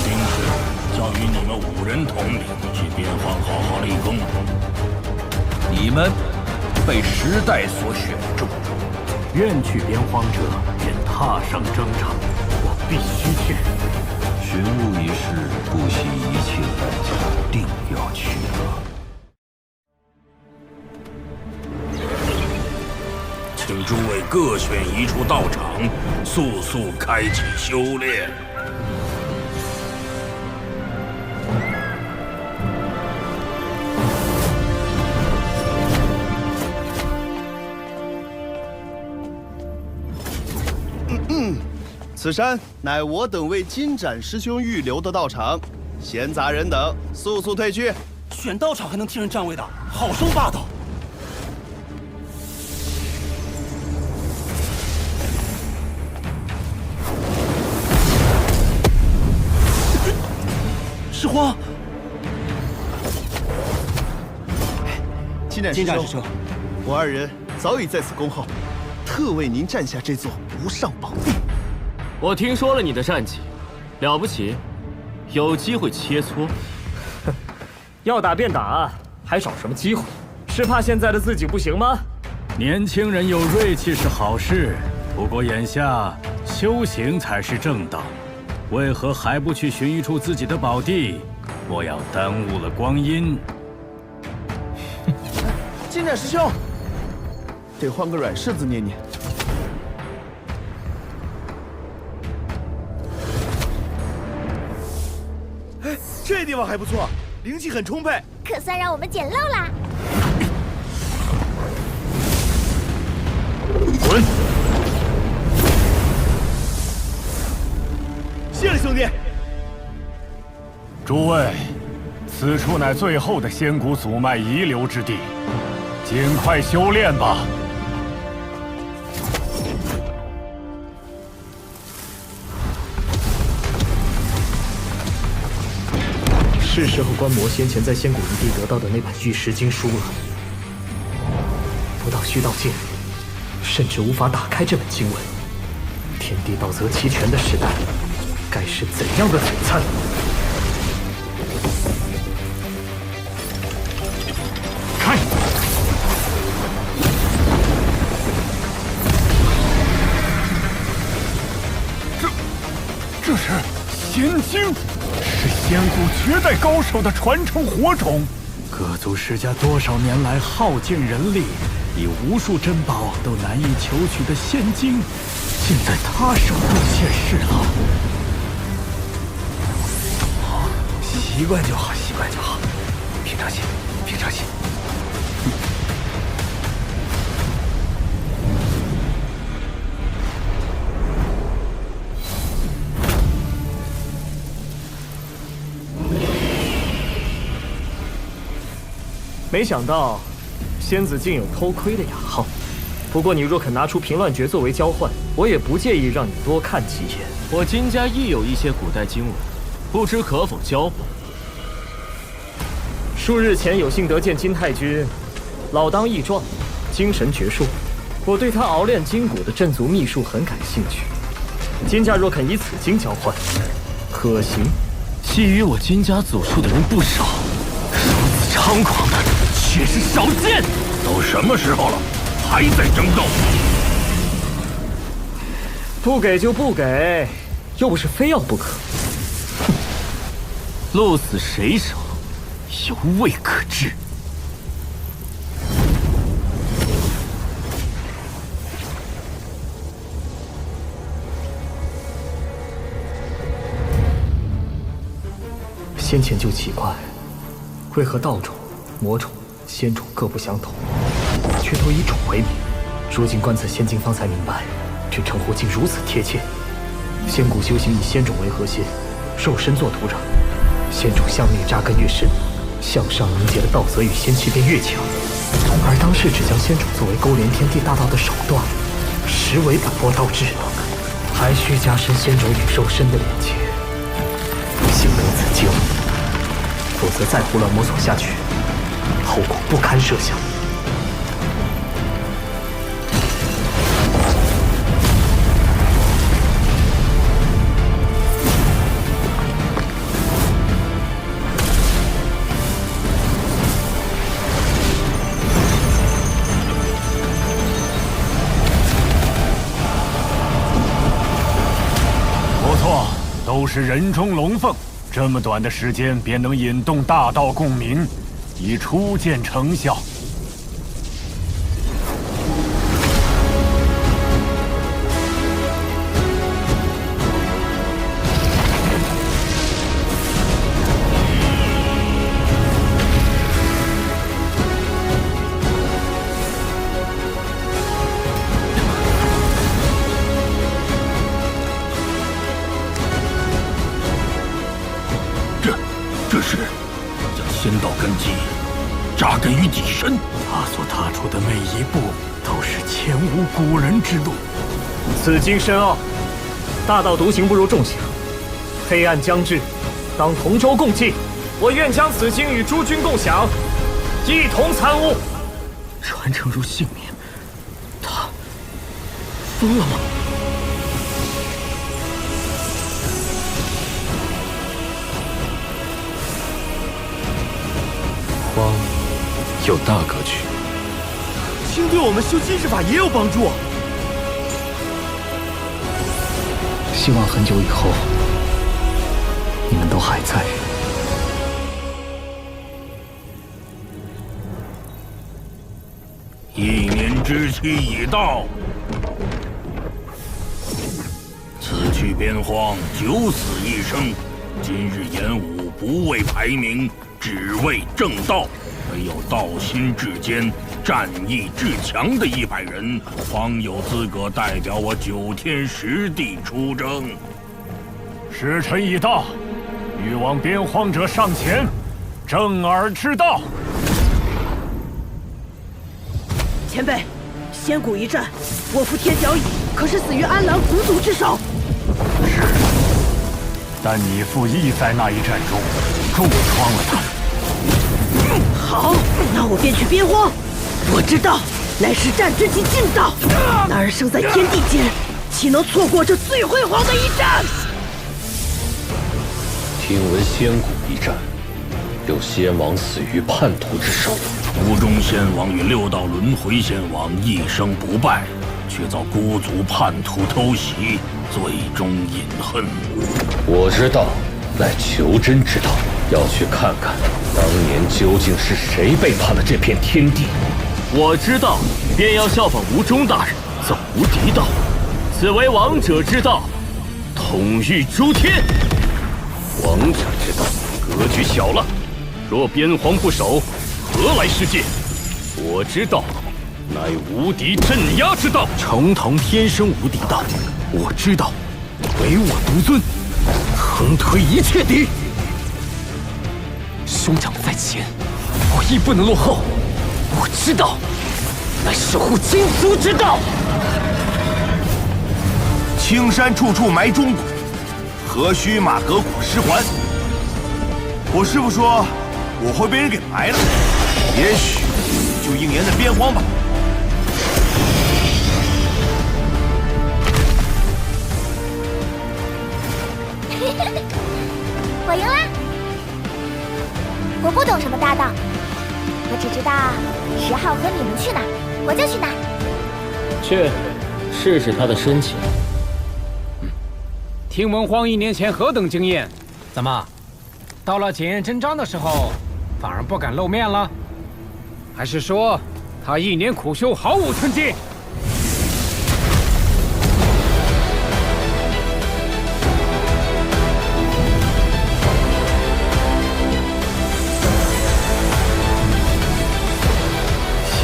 丁氏交与你们5人统领，去边荒好好立功。你们被时代所选中，愿去边荒者便踏上征场，我必须去。寻物一事，不惜一切代价，定要取得。请诸位各选一处道场，速速开启修炼。此山乃我等为金斩师兄预留的道场，闲杂人等速速退去。选道场还能替人占位的，好生霸道！师荒，金斩师兄，我2人早已在此恭候，特为您占下这座无上宝地。我听说了你的战绩，了不起，有机会切磋。哼，要打便打，还找什么机会？是怕现在的自己不行吗？年轻人有锐气是好事，不过眼下修行才是正道，为何还不去寻一处自己的宝地？莫要耽误了光阴。金斩师兄，得换个软柿子捏捏。这地方还不错，灵气很充沛，可算让我们捡漏啦！滚！谢了兄弟。诸位，此处乃最后的仙骨祖脉遗留之地，尽快修炼吧。是时候观摩先前在仙谷营地得到的那本玉石经书了。不到虚道境，甚至无法打开这本经文。天地道则齐全的时代，该是怎样的璀璨？看，这是仙经。是仙谷绝代高手的传承火种，各族世家多少年来耗尽人力，以无数珍宝都难以求取的仙经，竟在他手中现世了。习惯就好，习惯就好，平常心，平常心。没想到，仙子竟有偷窥的雅号。不过你若肯拿出平乱诀作为交换，我也不介意让你多看几眼。我金家亦有一些古代经文，不知可否交换？数日前有幸得见金太君，老当益壮，精神矍铄。我对他熬炼筋骨的镇族秘术很感兴趣。金家若肯以此经交换，可行？觊觎我金家祖术的人不少，如此猖狂的却是少见。都什么时候了，还在争斗？不给就不给，又不是非要不可。哼，鹿死谁手，犹未可知。先前就奇怪，为何道种、魔种、仙种各不相同，却都以种为名。如今观此仙经，方才明白，这称呼竟如此贴切。仙骨修行以仙种为核心，肉身做土壤，仙种向内扎根越深，向上凝结的道则与仙气便越强。而当世只将仙种作为勾连天地大道的手段，实为本末倒置，还需加深仙种与肉身的连结。幸得此经，否则再胡乱摸索下去，后果不堪设想。都是人中龙凤，这么短的时间便能引动大道共鸣，已初见成效。这是将仙道根基扎根于己身。他所踏出的每一步都是前无古人之路。此经深奥，大道独行不如众行。黑暗将至，当同舟共济。我愿将此经与诸君共享，一同参悟。传承如幸免，他疯了吗？荒有大格局，青对我们修金世法也有帮助。希望很久以后，你们都还在。1年之期已到，此去边荒，九死一生。今日演武，不为排名，只为正道。唯有道心至坚、战意至强的100人，方有资格代表我9天10地出征。时辰已到，欲往边荒者上前，正耳之道。前辈，仙谷一战，我负天角乙，可是死于安郎古祖之手。是，但你父亦在那一战中重创了他。好，那我便去边荒。我知道，乃是战之极尽道。那儿生在天地间，岂能错过这最辉煌的一战？听闻仙谷一战，有仙王死于叛徒之手。吴中仙王与6道轮回仙王一生不败，却遭孤族叛徒偷袭，最终饮恨。我知道，乃求真之道，要去看看当年究竟是谁背叛了这片天地。我知道，便要效仿吴中大人，走无敌道，此为王者之道，统御诸天。王者之道格局小了，若边荒不守，何来世界？我知道，乃无敌镇压之道。重瞳天生无敌道，我知道，唯我独尊，横推一切敌。兄长在前，我亦不能落后。我知道，乃守护金族之道。青山处处埋忠骨，何须马革裹尸还？我师父说我会被人给埋了，也许就应验在边荒吧。我赢啦！我不懂什么大道，我只知道10号和你们去哪，我就去哪。去，试试他的深情。听闻荒1年前何等惊艳，怎么，到了检验真章的时候，反而不敢露面了？还是说，他1年苦修毫无成绩？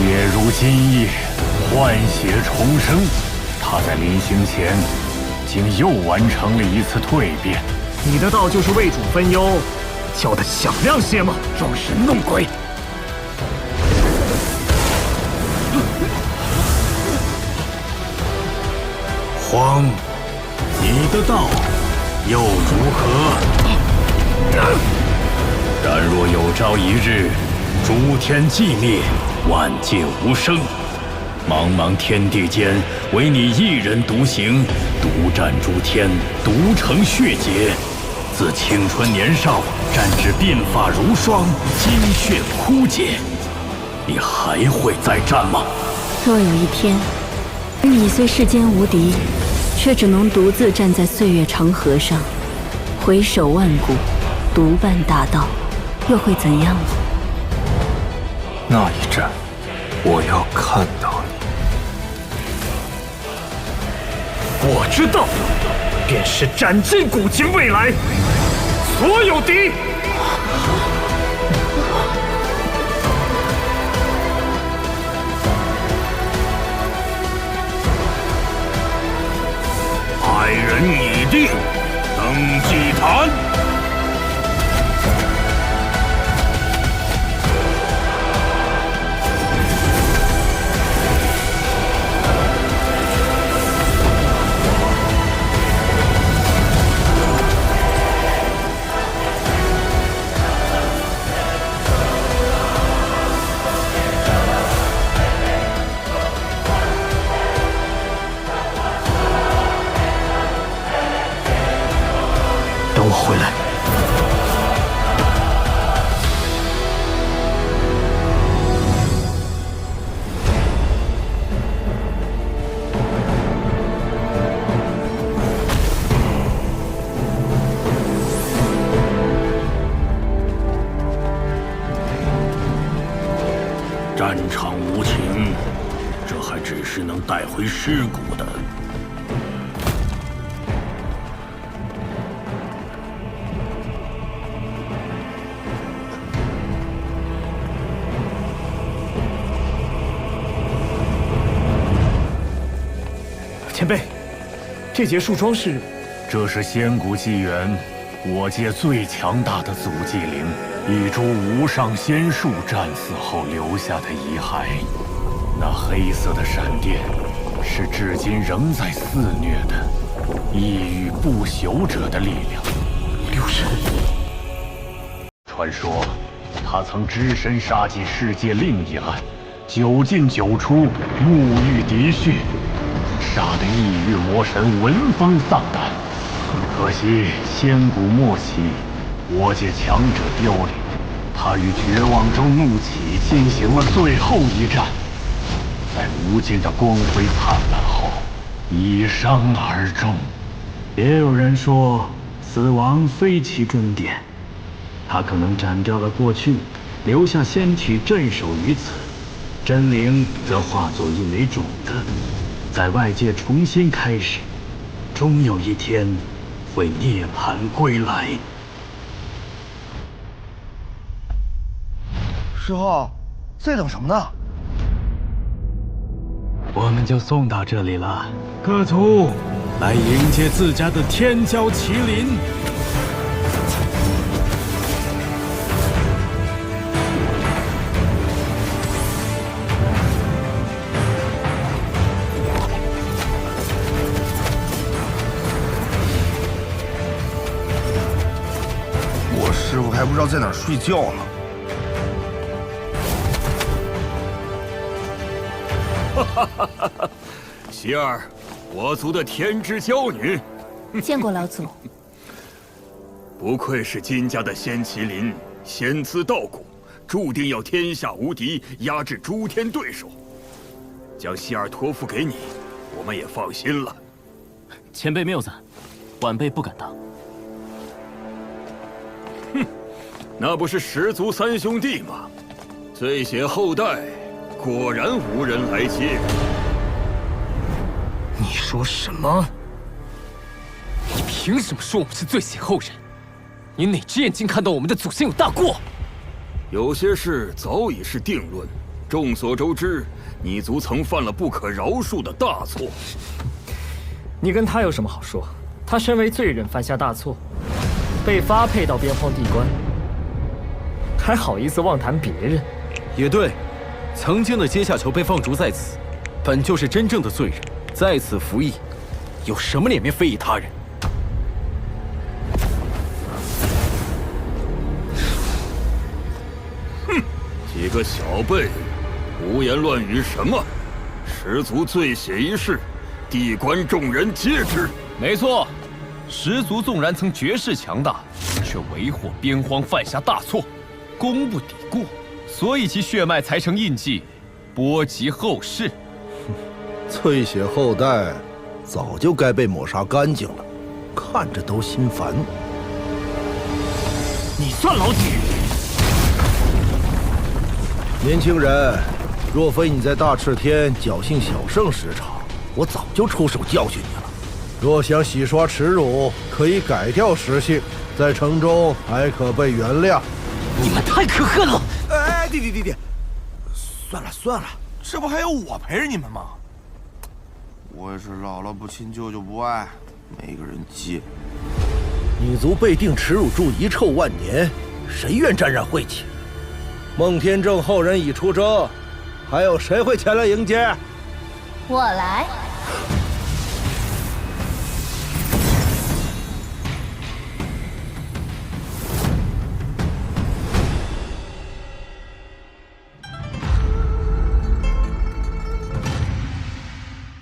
血如金液，换血重生。他在临行前，竟又完成了一次蜕变。你的道就是为主分忧，叫得响亮些吗？装神弄鬼！荒，你的道又如何？但若有朝一日，诸天寂灭，万界无声，茫茫天地间，唯你一人独行，独占诸天，独成血劫。自青春年少，战至鬓发如霜，精血枯竭，你还会再战吗？若有一天，你虽世间无敌，却只能独自站在岁月长河上，回首万古，独伴大道，又会怎样呢？那一战，我要看到你。我知道，便是斩尽古今未来所有敌。爱人已定，登祭坛。等我回来。战场无情，这还只是能带回尸骨的。前辈，这节树桩是？这是仙谷纪元，我界最强大的祖祭灵，一株无上仙树战死后留下的遗骸。那黑色的闪电，是至今仍在肆虐的异域不朽者的力量。六神，传说他曾只身杀进世界另一岸，九进九出，沐浴涤血。杀得异域魔神闻风丧胆，很可惜，仙古末期，我界强者凋零，他于绝望中怒起，进行了最后一战，在无尽的光辉灿烂后，以伤而终。也有人说，死亡非其终点，他可能斩掉了过去，留下仙体镇守于此，真灵则化作一枚种子。在外界重新开始，终有一天会涅槃归来。师后，在等什么呢？我们就送到这里了，各族来迎接自家的天骄麒麟。师傅还不知道在哪儿睡觉呢。希儿，我族的天之骄女。见过老祖。不愧是金家的仙麒麟，仙姿道骨，注定要天下无敌，压制诸天对手。将希儿托付给你，我们也放心了。前辈谬赞，晚辈不敢当。哼，那不是十族三兄弟吗？醉血后代，果然无人来接。你说什么？你凭什么说我们是醉血后人？你哪只眼睛看到我们的祖先有大过？有些事早已是定论。众所周知，你族曾犯了不可饶恕的大错。你跟他有什么好说？他身为罪人犯下大错，被发配到边荒地关，还好意思妄谈别人？也对，曾经的阶下囚被放逐在此，本就是真正的罪人，在此服役，有什么脸面非议他人？哼，几个小辈，胡言乱语什么？十族醉血一事，地关众人皆知。没错，十族纵然曾绝世强大，却为祸边荒，犯下大错，功不抵过，所以其血脉才成印记，波及后世。醉血后代早就该被抹杀干净了，看着都心烦。你算老几？年轻人，若非你在大赤天侥幸小胜10场，我早就出手教训你了。若想洗刷耻辱，可以改掉实性，在城中还可被原谅。你们太可恨了！哎，弟，算了，这不还有我陪着你们吗？我也是姥姥不亲，舅舅不爱，没个人接。女足被定耻辱柱遗臭万年，谁愿沾染晦气？孟天正后人已出征，还有谁会前来迎接？我来。